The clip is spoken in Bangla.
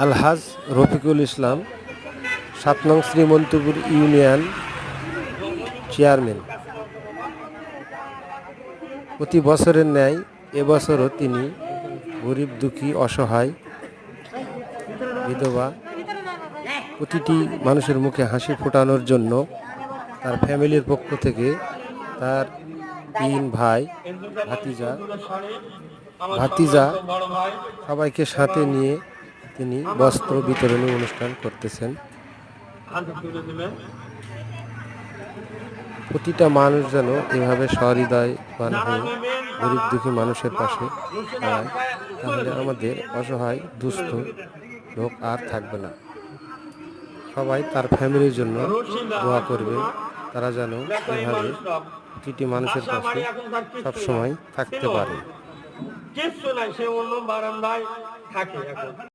আলহাজ রফিকুল ইসলাম ৭ নং শ্রীমন্তপুর ইউনিয়ন চেয়ারম্যান। প্রতি বছরের ন্যায় এবছরও তিনি গরিব দুঃখী অসহায় বিধবা প্রতিটি মানুষের মুখে হাসি ফোটানোর জন্য তার ফ্যামিলির পক্ষ থেকে তার ৩ ভাই ভাতিজা সবাইকে সাথে নিয়ে তিনি বস্ত্র বিতরণী অনুষ্ঠান করতেছেন। প্রতিটা মানুষ যেন এভাবে সহৃদয়বান হয়ে গরিব দুঃখী মানুষের পাশে দাঁড়ায়, তাহলে আমাদের অসহায় দুস্থ লোক আর থাকবে না। সবাই তার ফ্যামিলির জন্য দোয়া করবে, তারা যেন এভাবে প্রতিটি মানুষের পাশে সবসময় থাকতে পারে।